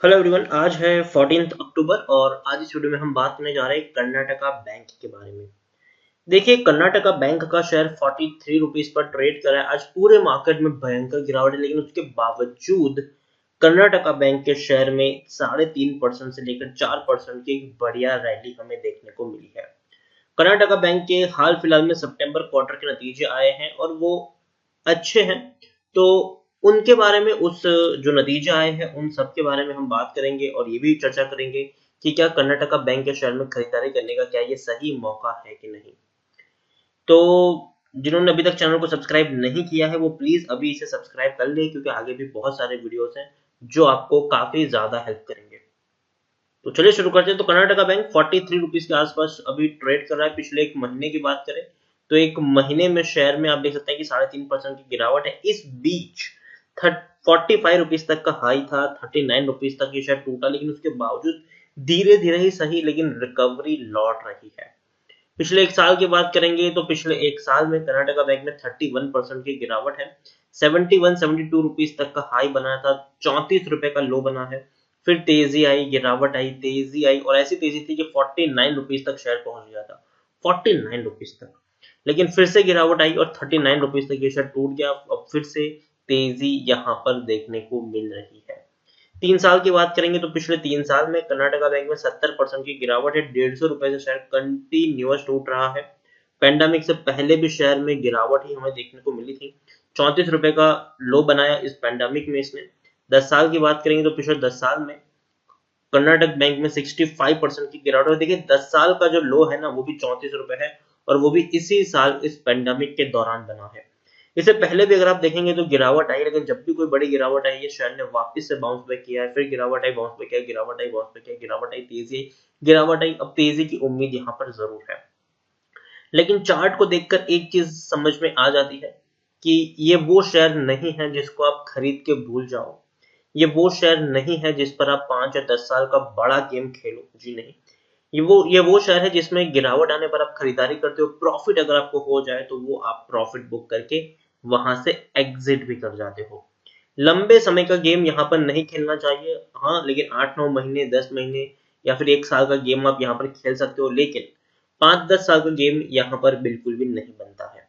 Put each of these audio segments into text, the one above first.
Hello everyone, आज है 14 अक्टूबर और आज इस वीडियो में हम बात करने जा रहे हैं कर्नाटका बैंक के बारे में। देखिए, कर्नाटका बैंक का शेयर 43 रुपीस पर ट्रेड कर रहा है। आज पूरे मार्केट में भयंकर गिरावट है, लेकिन उसके बावजूद कर्नाटका बैंक के शेयर में 3.5% से लेकर 4% की एक बढ़िया रैली हमें देखने को मिली है। कर्नाटका बैंक के हाल फिलहाल में सितंबर क्वार्टर के नतीजे आए हैं और वो अच्छे हैं। तो उनके बारे में, उस जो नतीजे आए हैं उन सब के बारे में हम बात करेंगे और ये भी चर्चा करेंगे कि क्या कर्नाटका बैंक के शेयर में खरीदारी करने का क्या ये सही मौका है कि नहीं। तो जिन्होंने अभी तक चैनल को सब्सक्राइब नहीं किया है वो प्लीज अभी इसे सब्सक्राइब कर ले, क्योंकि आगे भी बहुत सारे वीडियोस हैं जो आपको काफी ज्यादा हेल्प करेंगे। तो चलिए शुरू करते हैं। तो कर्नाटका बैंक 43 रुपीज के आसपास अभी ट्रेड कर रहा है। पिछले एक महीने की बात करें तो एक महीने में शेयर में आप देख सकते हैं कि 3.5% की गिरावट है। इस बीच 45 रुपीज तक का हाई था, 39 रुपीज तक ये शेयर टूटा, लेकिन उसके बावजूद धीरे धीरे ही सही लेकिन रिकवरी लौट रही है। पिछले एक साल की बात करेंगे तो पिछले एक साल में कर्नाटका बैंक में 31% की गिरावट है। 72 रुपीज तक का हाई बनाया था, 34 रुपए का लो बना है। फिर तेजी आई, गिरावट आई, तेजी आई और ऐसी तेजी थी कि 49 रुपीज तक शेयर पहुंच गया था, 49 रुपीज तक। लेकिन फिर से गिरावट आई और 39 रुपीज तक ये शेयर टूट गया। अब फिर से तेजी यहाँ पर देखने को मिल रही है। 3 साल की बात करेंगे तो पिछले 3 साल में कर्नाटका बैंक में 70% की गिरावट है। 150 रुपए से शेयर कंटिन्यूअस टूट रहा है। पेंडेमिक से पहले भी शेयर में गिरावट ही हमें देखने को मिली थी। 34 रुपए का लो बनाया इस पेंडेमिक में इसने। 10 साल की बात करेंगे तो पिछले 10 साल में कर्नाटक बैंक में 65% की गिरावट है। देखिए, 10 साल का जो लो है ना वो भी 34 रुपए है और वो भी इसी साल इस पेंडेमिक के दौरान बना है। इससे पहले भी अगर आप देखेंगे तो गिरावट आई, लेकिन जब भी कोई बड़ी गिरावट आई है शेयर ने वापस से बाउंस बैक किया है। फिर गिरावट आई, बाउंस बैक किया, गिरावट आई, बाउंस बैक किया, गिरावट आई, तेजी आई, गिरावट आई। अब तेजी की उम्मीद यहाँ पर जरूर है, लेकिन चार्ट को देखकर एक चीज समझ में आ जाती है कि ये वो शेयर नहीं है जिसको आप खरीद के भूल जाओ। ये वो शेयर नहीं है जिस पर आप 5 या 10 साल का बड़ा गेम खेलो, जी नहीं। ये वो शेयर है जिसमें गिरावट आने पर आप खरीदारी करते हो, प्रॉफिट अगर आपको हो जाए तो वो आप प्रॉफिट बुक करके वहां से एग्जिट भी कर जाते हो। लंबे समय का गेम यहाँ पर नहीं खेलना चाहिए। हाँ, लेकिन 8-9 महीने, 10 महीने या फिर एक साल का गेम आप यहाँ पर खेल सकते हो, लेकिन 5-10 साल का गेम यहाँ पर बिल्कुल भी नहीं बनता है।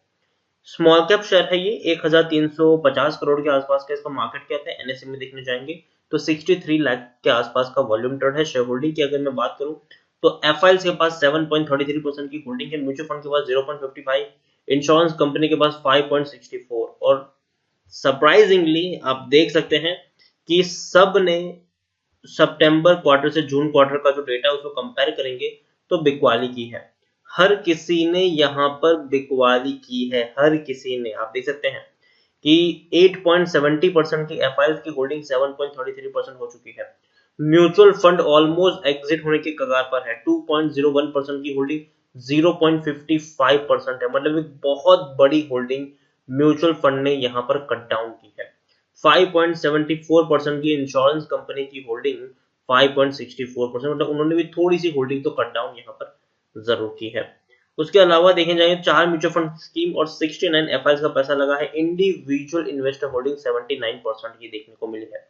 स्मॉल कैप शेयर है ये, 1350 करोड़ के आसपास का इसका मार्केट कैप है। एनएसए में देखने जाएंगे तो 63 लाख के आसपास का वॉल्यूम ट्रेड है। शेयर होल्डिंग की अगर मैं बात करूं तो एफआईएल्स के पास 7.33% की होल्डिंग है, म्यूचुअल फंड के पास 0.55, इंश्योरेंस कंपनी के पास 5.64 और सरप्राइजिंगली आप देख सकते हैं कि सब ने सितंबर क्वार्टर से जून क्वार्टर का जो डेटा है उसको कंपेयर करेंगे तो बिकवाली की है। हर किसी ने यहाँ पर बिकवाली की है, हर किसी ने। आप देख सकते हैं कि 8.70% की एफआईएल्स की होल्डिंग 7.33% हो चुकी है। म्यूचुअल फंड ऑलमोस्ट एग्जिट होने के कगार पर है। 2.01% की होल्डिंग 0.55% है, मतलब एक बहुत बड़ी होल्डिंग म्यूचुअल फंड ने यहाँ पर कट डाउन की है। 5.74% की इंश्योरेंस कंपनी की होल्डिंग 5.64%, मतलब उन्होंने भी थोड़ी सी होल्डिंग तो कट डाउन यहाँ पर जरूर की है। उसके अलावा देखे जाए 4 म्यूचुअल फंड स्कीम और 69 एफआईएस का पैसा लगा है। इंडिविजुअल इन्वेस्टर होल्डिंग 79% की देखने को मिली है।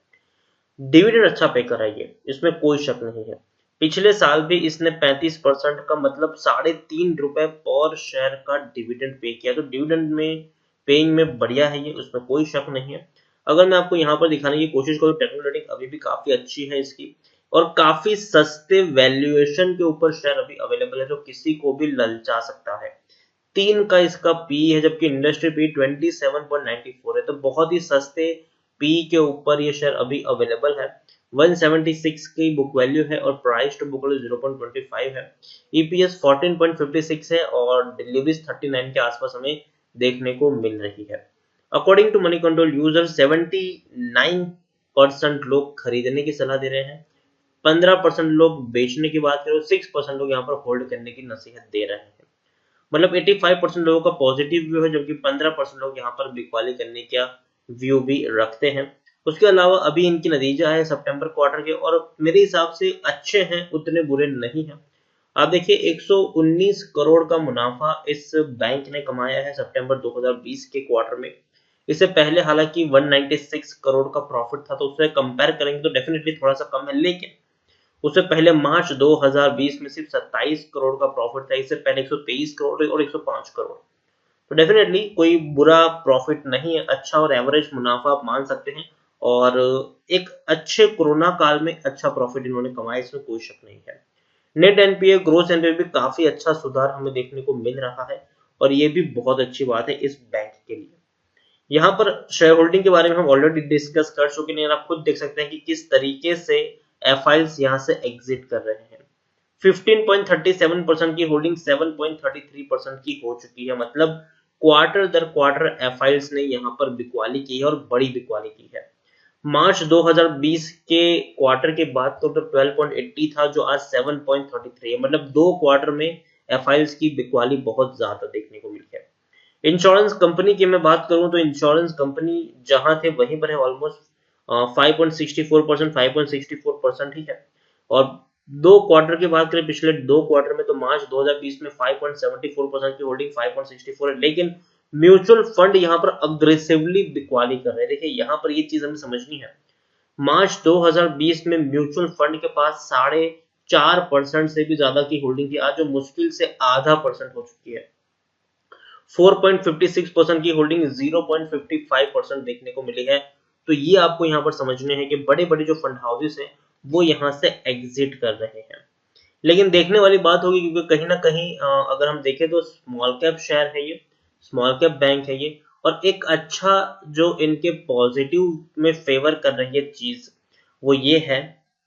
डिविडेंड अच्छा पे कर रही है, इसमें कोई शक नहीं है। पिछले साल भी इसने 35% का, मतलब 3.5 रुपए पर शेयर का डिविडेंड पे किया। तो डिविडेंड में पेइंग में बढ़िया है ये, उसमें कोई शक नहीं है। अगर मैं आपको यहाँ पर दिखाने की कोशिश करूँ, टेक्निकल रेटिंग अभी भी काफी अच्छी है इसकी और काफी सस्ते वैल्यूएशन के ऊपर शेयर अभी अवेलेबल है, जो किसी को भी ललचा सकता है। 3 का इसका पी है, जबकि इंडस्ट्री पी 27.94 है, तो बहुत ही सस्ते पी के ऊपर ये शेयर अभी अवेलेबल है। 176 की बुक वैल्यू है और प्राइस टू बुक वैल्यू 0.25 है। ईपीएस 14.56 है और डिलीवरीज 39 के आसपास हमें देखने को मिल रही है। According to Moneycontrol user 79% लोग खरीदने की सलाह दे रहे हैं, 15% लोग बेचने की बात करें, 6% लोग यहाँ पर होल्ड करने की नसीहत दे रहे हैं। मतलब 85% लोगों का पॉजिटिव व्यू है, जबकि 15% लोग यहाँ पर बिकवाली करने का व्यू भी रखते हैं। उसके अलावा अभी इनकी नतीजा है सितंबर क्वार्टर के और मेरे हिसाब से अच्छे हैं, उतने बुरे नहीं हैं। आप देखिए 119 करोड़ का मुनाफा इस बैंक ने कमाया है सितंबर 2020 के क्वार्टर में। इससे पहले हालांकि 196 करोड़ का प्रॉफिट था, तो उससे कंपेयर करेंगे तो डेफिनेटली थोड़ा सा कम है, लेकिन उससे पहले मार्च 2020 में सिर्फ 27 करोड़ का प्रॉफिट था, इससे पहले 123 करोड़ और 105 करोड़। तो डेफिनेटली कोई बुरा प्रॉफिट नहीं है, अच्छा और एवरेज मुनाफा आप मान सकते हैं, और एक अच्छे कोरोना काल में अच्छा प्रॉफिट इन्होंने कमाया, इसमें कोई शक नहीं है। नेट एनपीए, ग्रोस एनपीए भी काफी अच्छा सुधार हमें देखने को मिल रहा है, और ये भी बहुत अच्छी बात है इस बैंक के लिए। यहाँ पर शेयर होल्डिंग के बारे में हम ऑलरेडी डिस्कस कर चुके हैं, आप खुद देख सकते हैं कि किस तरीके से एफआईएल्स यहाँ से एग्जिट कर रहे हैं। 15.37% की होल्डिंग 7.33% की हो चुकी है, मतलब क्वार्टर दर क्वार्टर एफआईएल्स ने यहाँ पर बिकवाली की है, और बड़ी बिकवाली की है। मार्च 2020 के क्वार्टर के बाद तो 12.80 था, जो आज 7.33 है, मतलब 2 क्वार्टर में एफआईएल्स की बिकवाली बहुत ज्यादा देखने को मिली है। इंश्योरेंस कंपनी की मैं बात करूं तो इंश्योरेंस कंपनी जहां थे वहीं पर है, ऑलमोस्ट 5.64%, 5.64% ही है। और 2 क्वार्टर की बात करें पिछले 2 क्वार्टर में, तो मार्च 2020 में 5.74% की होल्डिंग 5.64 है, लेकिन म्यूचुअल फंड यहाँ पर अग्रेसिवली बिकवाली कर रहे हैं। देखिए यहाँ पर ये चीज हमें समझनी है, मार्च 2020 में म्यूचुअल फंड के पास 4.5% से भी ज्यादा की होल्डिंग थी, आज जो मुश्किल से आधा परसेंट हो चुकी है। 4.56% की होल्डिंग 0.55% देखने को मिली है। तो ये आपको यहाँ पर समझने हैं कि बड़े बड़े जो फंड हाउसेस हैं वो यहाँ से एग्जिट कर रहे हैं। लेकिन देखने वाली बात होगी, क्योंकि कहीं ना कहीं अगर हम देखें तो स्मॉल कैप शेयर है ये, स्मॉल कैप बैंक है ये, और एक अच्छा जो इनके पॉजिटिव में फेवर कर रही है चीज वो ये है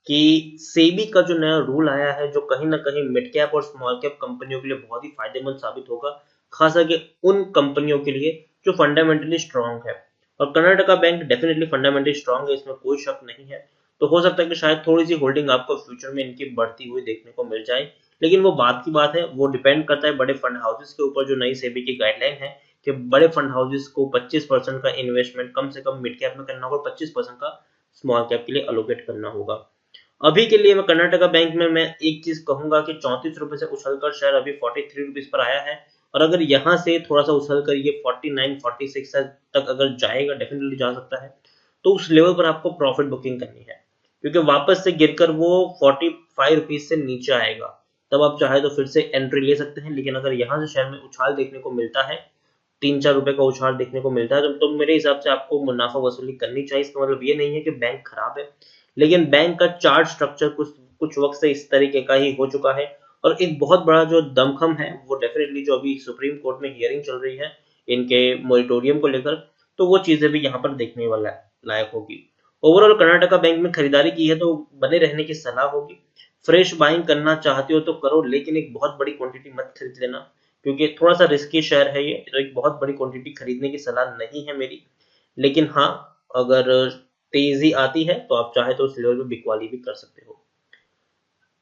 कि सेबी का जो नया रूल आया है, जो कहीं ना कहीं मिड कैप और स्मॉल कैप कंपनियों के लिए बहुत ही फायदेमंद साबित होगा, खास करके उन कंपनियों के लिए जो फंडामेंटली स्ट्रांग है। और Karnataka bank definitely fundamentally strong है, इसमें कोई शक नहीं है। तो हो सकता है कि शायद थोड़ी सी होल्डिंग आपको फ्यूचर में इनकी बढ़ती हुई देखने को मिल जाए, लेकिन वो बात की बात है, वो डिपेंड करता है बड़े फंड हाउसेस के ऊपर। जो नई सेबी की गाइडलाइन है कि बड़े फंड हाउसेस को 25% का इन्वेस्टमेंट कम से कम मिड कैप में करना होगा, 25% का स्मॉल कैप के लिए अलोकेट करना होगा। अभी के लिए मैं कर्नाटका बैंक में मैं एक चीज कहूंगा कि 34 रुपए से उछलकर शेयर अभी 43 रुपीज पर आया है, और अगर यहाँ से थोड़ा सा उछल कर ये 49, 46 तक अगर जाएगा, डेफिनेटली जा सकता है, तो उस लेवल पर आपको प्रॉफिट बुकिंग करनी है, क्योंकि वापस से गिरकर वो 45 रुपीज से नीचे आएगा, तब आप चाहे तो फिर से एंट्री ले सकते हैं। लेकिन अगर यहाँ से शेयर में उछाल देखने को मिलता है, 3-4 रुपए का उछाल देखने को मिलता है, तो मेरे हिसाब से आपको मुनाफा वसूली करनी चाहिए। इसका मतलब ये नहीं है कि बैंक खराब है, लेकिन बैंक का चार्ट स्ट्रक्चर कुछ कुछ वक्त से इस तरीके का ही हो चुका है, और एक बहुत बड़ा जो दमखम है वो डेफिनेटली जो अभी सुप्रीम कोर्ट में हियरिंग चल रही है इनके मोरिटोरियम को लेकर, तो वो चीजें भी यहाँ पर देखने वाला लायक होगी। ओवरऑल कर्नाटका बैंक में खरीदारी की है तो बने रहने की सलाह होगी। फ्रेश बाइंग करना चाहते हो तो करो, लेकिन एक बहुत बड़ी क्वांटिटी मत खरीद लेना, क्योंकि थोड़ा सा रिस्की शेयर है ये, तो एक बहुत बड़ी क्वांटिटी खरीदने की सलाह नहीं है मेरी। लेकिन हाँ, अगर तेजी आती है तो आप चाहे तो उस लेवल पे बिकवाली भी कर सकते हो।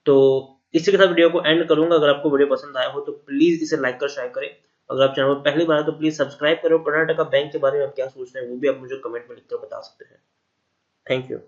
तो इसी के साथ वीडियो को एंड करूंगा। अगर आपको वीडियो पसंद आया हो तो प्लीज इसे लाइक कर शेयर करें। अगर आप चैनल पर पहली बार है तो प्लीज सब्सक्राइब करो। कर्नाटका बैंक के बारे में आप क्या सोचते हैं वो भी आप मुझे कमेंट में लिखकर बता सकते हैं। Thank you.